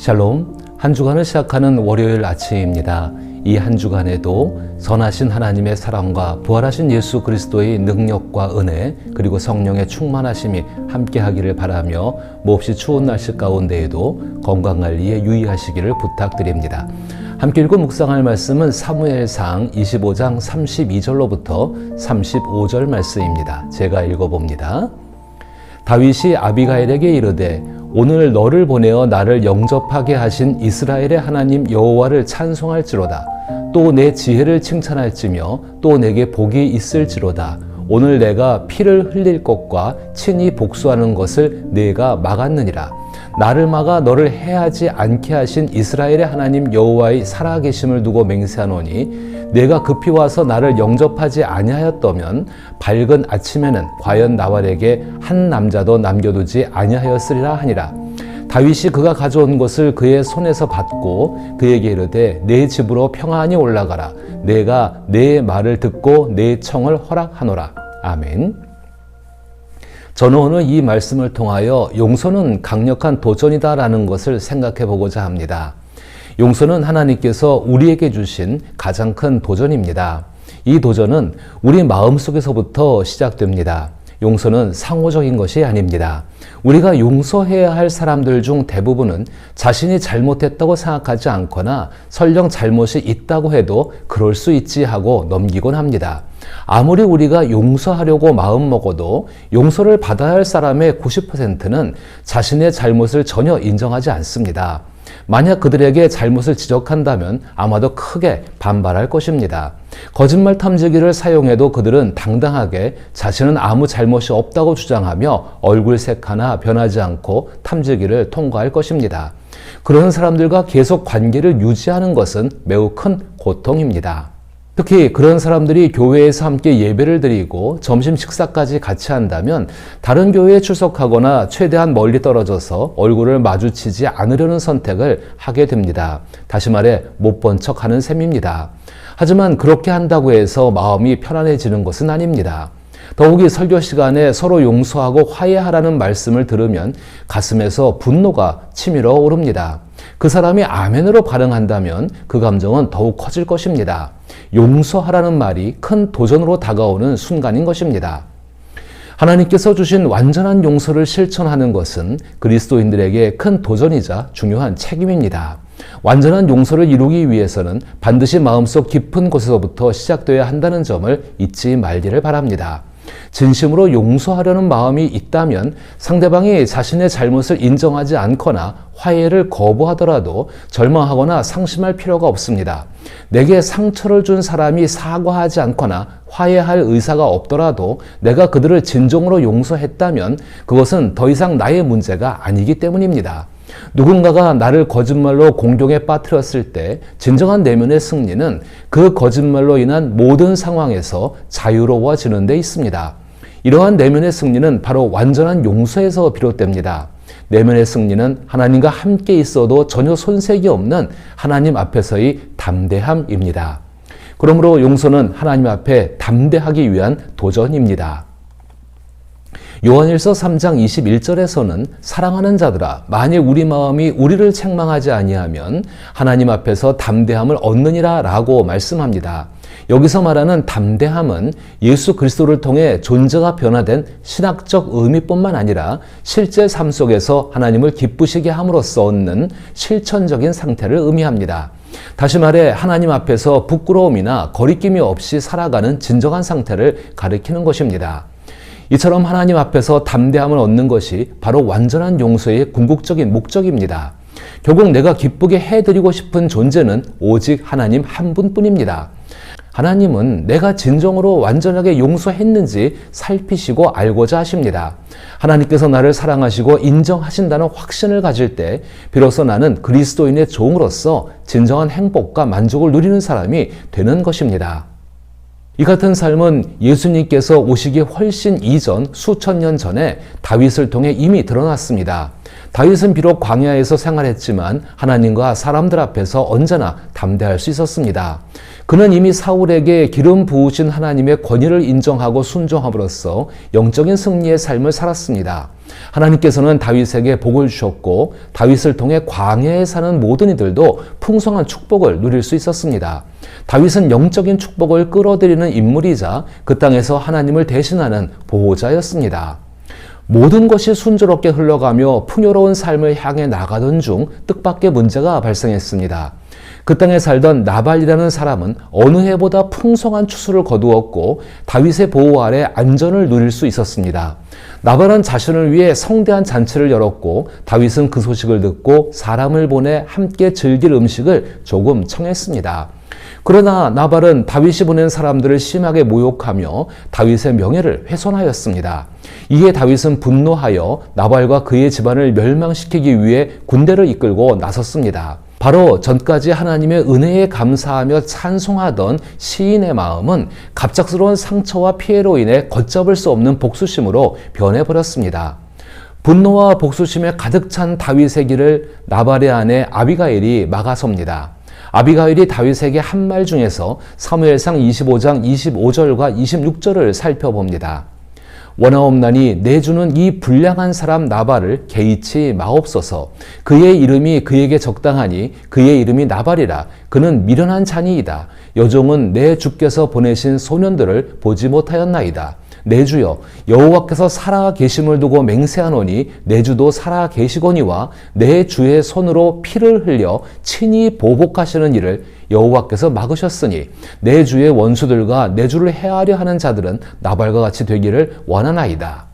샬롬, 한 주간을 시작하는 월요일 아침입니다. 이 한 주간에도 선하신 하나님의 사랑과 부활하신 예수 그리스도의 능력과 은혜 그리고 성령의 충만하심이 함께하기를 바라며 몹시 추운 날씨 가운데에도 건강관리에 유의하시기를 부탁드립니다. 함께 읽고 묵상할 말씀은 사무엘상 25장 32절로부터 35절 말씀입니다. 제가 읽어봅니다. 다윗이 아비가일에게 이르되 오늘 너를 보내어 나를 영접하게 하신 이스라엘의 하나님 여호와를 찬송할지로다. 또 내 지혜를 칭찬할지며 또 내게 복이 있을지로다. 오늘 내가 피를 흘릴 것과 친히 복수하는 것을 내가 막았느니라. 나를 막아 너를 해하지 않게 하신 이스라엘의 하나님 여호와의 살아계심을 두고 맹세하노니 내가 급히 와서 나를 영접하지 아니하였더면 밝은 아침에는 과연 나발에게 한 남자도 남겨두지 아니하였으리라 하니라. 다윗이 그가 가져온 것을 그의 손에서 받고 그에게 이르되 내 집으로 평안히 올라가라. 내가 내 말을 듣고 내 청을 허락하노라. 아멘. 저는 오늘 이 말씀을 통하여 용서는 강력한 도전이다라는 것을 생각해 보고자 합니다. 용서는 하나님께서 우리에게 주신 가장 큰 도전입니다. 이 도전은 우리 마음속에서부터 시작됩니다. 용서는 상호적인 것이 아닙니다. 우리가 용서해야 할 사람들 중 대부분은 자신이 잘못했다고 생각하지 않거나 설령 잘못이 있다고 해도 그럴 수 있지 하고 넘기곤 합니다. 아무리 우리가 용서하려고 마음먹어도 용서를 받아야 할 사람의 90%는 자신의 잘못을 전혀 인정하지 않습니다. 만약 그들에게 잘못을 지적한다면 아마도 크게 반발할 것입니다. 거짓말 탐지기를 사용해도 그들은 당당하게 자신은 아무 잘못이 없다고 주장하며 얼굴색 하나 변하지 않고 탐지기를 통과할 것입니다. 그런 사람들과 계속 관계를 유지하는 것은 매우 큰 고통입니다. 특히 그런 사람들이 교회에서 함께 예배를 드리고 점심 식사까지 같이 한다면 다른 교회에 출석하거나 최대한 멀리 떨어져서 얼굴을 마주치지 않으려는 선택을 하게 됩니다. 다시 말해 못 본 척하는 셈입니다. 하지만 그렇게 한다고 해서 마음이 편안해지는 것은 아닙니다. 더욱이 설교 시간에 서로 용서하고 화해하라는 말씀을 들으면 가슴에서 분노가 치밀어 오릅니다. 그 사람이 아멘으로 반응한다면 그 감정은 더욱 커질 것입니다. 용서하라는 말이 큰 도전으로 다가오는 순간인 것입니다. 하나님께서 주신 완전한 용서를 실천하는 것은 그리스도인들에게 큰 도전이자 중요한 책임입니다. 완전한 용서를 이루기 위해서는 반드시 마음속 깊은 곳에서부터 시작되어야 한다는 점을 잊지 말기를 바랍니다. 진심으로 용서하려는 마음이 있다면 상대방이 자신의 잘못을 인정하지 않거나 화해를 거부하더라도 절망하거나 상심할 필요가 없습니다. 내게 상처를 준 사람이 사과하지 않거나 화해할 의사가 없더라도 내가 그들을 진정으로 용서했다면 그것은 더 이상 나의 문제가 아니기 때문입니다. 누군가가 나를 거짓말로 공경에 빠뜨렸을 때 진정한 내면의 승리는 그 거짓말로 인한 모든 상황에서 자유로워지는 데 있습니다. 이러한 내면의 승리는 바로 완전한 용서에서 비롯됩니다. 내면의 승리는 하나님과 함께 있어도 전혀 손색이 없는 하나님 앞에서의 담대함입니다. 그러므로 용서는 하나님 앞에 담대하기 위한 도전입니다. 요한일서 3장 21절에서는 사랑하는 자들아 만일 우리 마음이 우리를 책망하지 아니하면 하나님 앞에서 담대함을 얻느니라 라고 말씀합니다. 여기서 말하는 담대함은 예수 그리스도를 통해 존재가 변화된 신학적 의미뿐만 아니라 실제 삶 속에서 하나님을 기쁘시게 함으로써 얻는 실천적인 상태를 의미합니다. 다시 말해 하나님 앞에서 부끄러움이나 거리낌이 없이 살아가는 진정한 상태를 가리키는 것입니다. 이처럼 하나님 앞에서 담대함을 얻는 것이 바로 완전한 용서의 궁극적인 목적입니다. 결국 내가 기쁘게 해드리고 싶은 존재는 오직 하나님 한 분뿐입니다. 하나님은 내가 진정으로 완전하게 용서했는지 살피시고 알고자 하십니다. 하나님께서 나를 사랑하시고 인정하신다는 확신을 가질 때 비로소 나는 그리스도인의 종으로서 진정한 행복과 만족을 누리는 사람이 되는 것입니다. 이 같은 삶은 예수님께서 오시기 훨씬 이전 수천 년 전에 다윗을 통해 이미 드러났습니다. 다윗은 비록 광야에서 생활했지만 하나님과 사람들 앞에서 언제나 담대할 수 있었습니다. 그는 이미 사울에게 기름 부으신 하나님의 권위를 인정하고 순종함으로써 영적인 승리의 삶을 살았습니다. 하나님께서는 다윗에게 복을 주셨고 다윗을 통해 광야에 사는 모든 이들도 풍성한 축복을 누릴 수 있었습니다. 다윗은 영적인 축복을 끌어들이는 인물이자 그 땅에서 하나님을 대신하는 보호자였습니다. 모든 것이 순조롭게 흘러가며 풍요로운 삶을 향해 나가던 중 뜻밖의 문제가 발생했습니다. 그 땅에 살던 나발이라는 사람은 어느 해보다 풍성한 추수를 거두었고 다윗의 보호 아래 안전을 누릴 수 있었습니다. 나발은 자신을 위해 성대한 잔치를 열었고 다윗은 그 소식을 듣고 사람을 보내 함께 즐길 음식을 조금 청했습니다. 그러나 나발은 다윗이 보낸 사람들을 심하게 모욕하며 다윗의 명예를 훼손하였습니다. 이에 다윗은 분노하여 나발과 그의 집안을 멸망시키기 위해 군대를 이끌고 나섰습니다. 바로 전까지 하나님의 은혜에 감사하며 찬송하던 시인의 마음은 갑작스러운 상처와 피해로 인해 걷잡을 수 없는 복수심으로 변해버렸습니다. 분노와 복수심에 가득 찬 다윗의 길을 나발의 아내 아비가일이 막아섭니다. 아비가일이 다윗에게 한 말 중에서 사무엘상 25장 25절과 26절을 살펴봅니다. 원하옵나니 내 주는 이 불량한 사람 나발을 개의치 마옵소서. 그의 이름이 그에게 적당하니 그의 이름이 나발이라. 그는 미련한 자니이다. 여종은 내 주께서 보내신 소년들을 보지 못하였나이다. 내 주여 여호와께서 살아 계심을 두고 맹세하노니 내 주도 살아 계시거니와 내 주의 손으로 피를 흘려 친히 보복하시는 일을 여호와께서 막으셨으니 내 주의 원수들과 내 주를 해하려 하는 자들은 나발과 같이 되기를 원하나이다.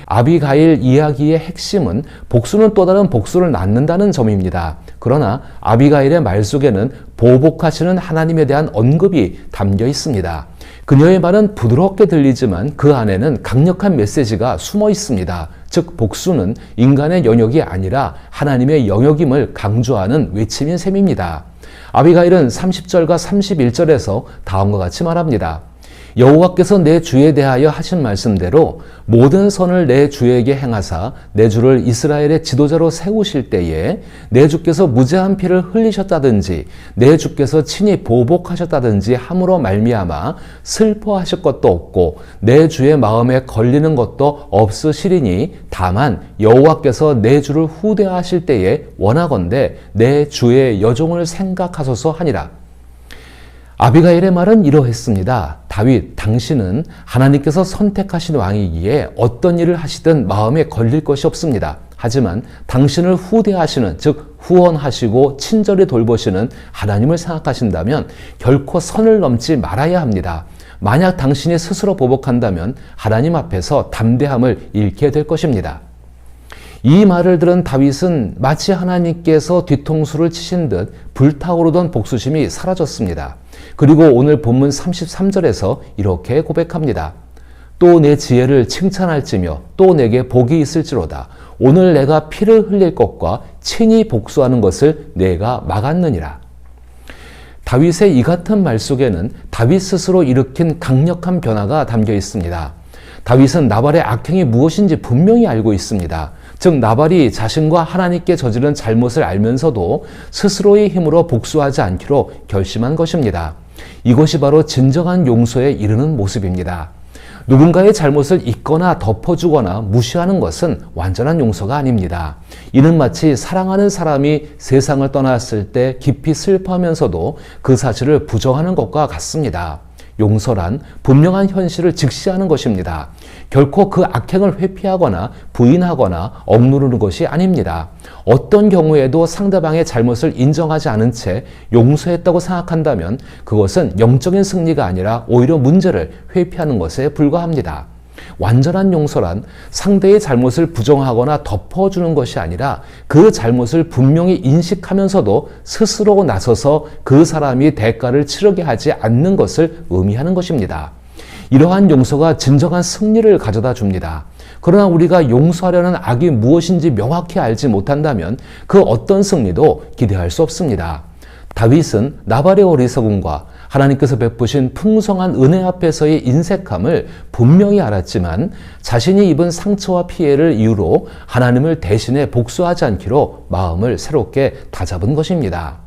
아비가일 이야기의 핵심은 복수는 또 다른 복수를 낳는다는 점입니다. 그러나 아비가일의 말 속에는 보복하시는 하나님에 대한 언급이 담겨 있습니다. 그녀의 말은 부드럽게 들리지만 그 안에는 강력한 메시지가 숨어 있습니다. 즉 복수는 인간의 영역이 아니라 하나님의 영역임을 강조하는 외침인 셈입니다. 아비가일은 30절과 31절에서 다음과 같이 말합니다. 여호와께서 내 주에 대하여 하신 말씀대로 모든 선을 내 주에게 행하사 내 주를 이스라엘의 지도자로 세우실 때에 내 주께서 무죄한 피를 흘리셨다든지 내 주께서 친히 보복하셨다든지 함으로 말미암아 슬퍼하실 것도 없고 내 주의 마음에 걸리는 것도 없으시리니 다만 여호와께서 내 주를 후대하실 때에 원하건대 내 주의 여종을 생각하소서 하니라. 아비가일의 말은 이러했습니다. 다윗, 당신은 하나님께서 선택하신 왕이기에 어떤 일을 하시든 마음에 걸릴 것이 없습니다. 하지만 당신을 후대하시는, 즉 후원하시고 친절히 돌보시는 하나님을 생각하신다면 결코 선을 넘지 말아야 합니다. 만약 당신이 스스로 보복한다면 하나님 앞에서 담대함을 잃게 될 것입니다. 이 말을 들은 다윗은 마치 하나님께서 뒤통수를 치신 듯 불타오르던 복수심이 사라졌습니다. 그리고 오늘 본문 33절에서 이렇게 고백합니다. 또 내 지혜를 칭찬할지며 또 내게 복이 있을지로다. 오늘 내가 피를 흘릴 것과 친히 복수하는 것을 내가 막았느니라. 다윗의 이 같은 말 속에는 다윗 스스로 일으킨 강력한 변화가 담겨 있습니다. 다윗은 나발의 악행이 무엇인지 분명히 알고 있습니다. 즉 나발이 자신과 하나님께 저지른 잘못을 알면서도 스스로의 힘으로 복수하지 않기로 결심한 것입니다. 이것이 바로 진정한 용서에 이르는 모습입니다. 누군가의 잘못을 잊거나 덮어주거나 무시하는 것은 완전한 용서가 아닙니다. 이는 마치 사랑하는 사람이 세상을 떠났을 때 깊이 슬퍼하면서도 그 사실을 부정하는 것과 같습니다. 용서란 분명한 현실을 직시하는 것입니다. 결코 그 악행을 회피하거나 부인하거나 억누르는 것이 아닙니다. 어떤 경우에도 상대방의 잘못을 인정하지 않은 채 용서했다고 생각한다면 그것은 영적인 승리가 아니라 오히려 문제를 회피하는 것에 불과합니다. 완전한 용서란 상대의 잘못을 부정하거나 덮어주는 것이 아니라 그 잘못을 분명히 인식하면서도 스스로 나서서 그 사람이 대가를 치르게 하지 않는 것을 의미하는 것입니다. 이러한 용서가 진정한 승리를 가져다 줍니다. 그러나 우리가 용서하려는 악이 무엇인지 명확히 알지 못한다면 그 어떤 승리도 기대할 수 없습니다. 다윗은 나발의 어리석음과 하나님께서 베푸신 풍성한 은혜 앞에서의 인색함을 분명히 알았지만 자신이 입은 상처와 피해를 이유로 하나님을 대신해 복수하지 않기로 마음을 새롭게 다잡은 것입니다.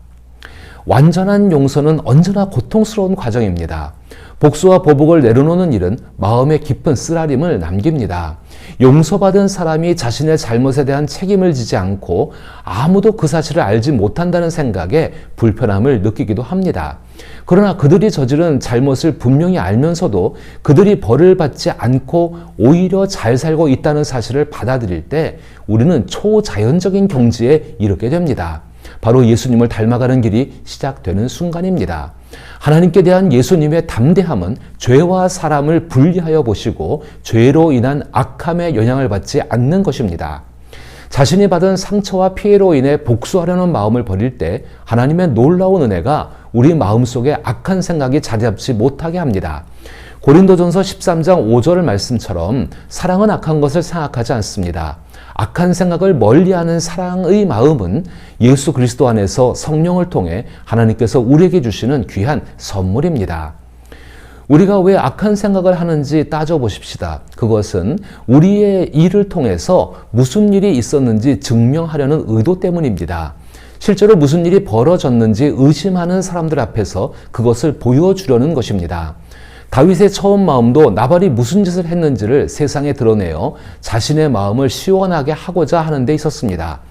완전한 용서는 언제나 고통스러운 과정입니다. 복수와 보복을 내려놓는 일은 마음에 깊은 쓰라림을 남깁니다. 용서받은 사람이 자신의 잘못에 대한 책임을 지지 않고 아무도 그 사실을 알지 못한다는 생각에 불편함을 느끼기도 합니다. 그러나 그들이 저지른 잘못을 분명히 알면서도 그들이 벌을 받지 않고 오히려 잘 살고 있다는 사실을 받아들일 때 우리는 초자연적인 경지에 이르게 됩니다. 바로 예수님을 닮아가는 길이 시작되는 순간입니다. 하나님께 대한 예수님의 담대함은 죄와 사람을 분리하여 보시고 죄로 인한 악함의 영향을 받지 않는 것입니다. 자신이 받은 상처와 피해로 인해 복수하려는 마음을 버릴 때 하나님의 놀라운 은혜가 우리 마음속에 악한 생각이 자리 잡지 못하게 합니다. 고린도전서 13장 5절 말씀처럼 사랑은 악한 것을 생각하지 않습니다. 악한 생각을 멀리하는 사랑의 마음은 예수 그리스도 안에서 성령을 통해 하나님께서 우리에게 주시는 귀한 선물입니다. 우리가 왜 악한 생각을 하는지 따져보십시다. 그것은 우리의 일을 통해서 무슨 일이 있었는지 증명하려는 의도 때문입니다. 실제로 무슨 일이 벌어졌는지 의심하는 사람들 앞에서 그것을 보여주려는 것입니다. 다윗의 처음 마음도 나발이 무슨 짓을 했는지를 세상에 드러내어 자신의 마음을 시원하게 하고자 하는 데 있었습니다.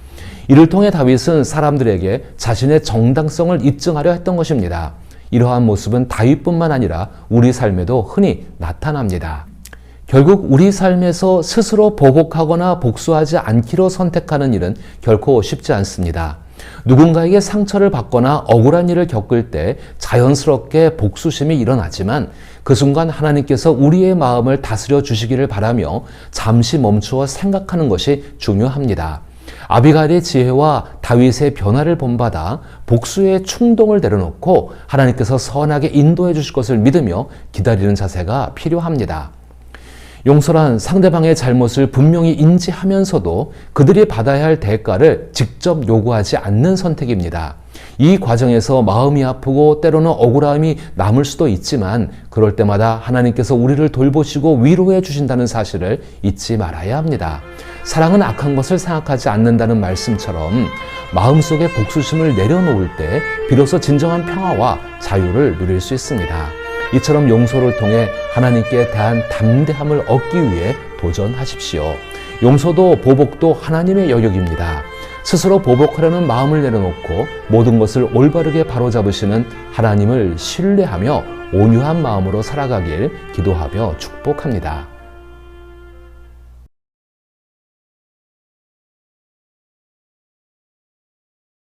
이를 통해 다윗은 사람들에게 자신의 정당성을 입증하려 했던 것입니다. 이러한 모습은 다윗뿐만 아니라 우리 삶에도 흔히 나타납니다. 결국 우리 삶에서 스스로 보복하거나 복수하지 않기로 선택하는 일은 결코 쉽지 않습니다. 누군가에게 상처를 받거나 억울한 일을 겪을 때 자연스럽게 복수심이 일어나지만 그 순간 하나님께서 우리의 마음을 다스려 주시기를 바라며 잠시 멈추어 생각하는 것이 중요합니다. 아비가일의 지혜와 다윗의 변화를 본받아 복수의 충동을 내려놓고 하나님께서 선하게 인도해 주실 것을 믿으며 기다리는 자세가 필요합니다. 용서란 상대방의 잘못을 분명히 인지하면서도 그들이 받아야 할 대가를 직접 요구하지 않는 선택입니다. 이 과정에서 마음이 아프고 때로는 억울함이 남을 수도 있지만 그럴 때마다 하나님께서 우리를 돌보시고 위로해 주신다는 사실을 잊지 말아야 합니다. 사랑은 악한 것을 생각하지 않는다는 말씀처럼 마음속에 복수심을 내려놓을 때 비로소 진정한 평화와 자유를 누릴 수 있습니다. 이처럼 용서를 통해 하나님께 대한 담대함을 얻기 위해 도전하십시오. 용서도 보복도 하나님의 영역입니다. 스스로 보복하려는 마음을 내려놓고 모든 것을 올바르게 바로잡으시는 하나님을 신뢰하며 온유한 마음으로 살아가길 기도하며 축복합니다.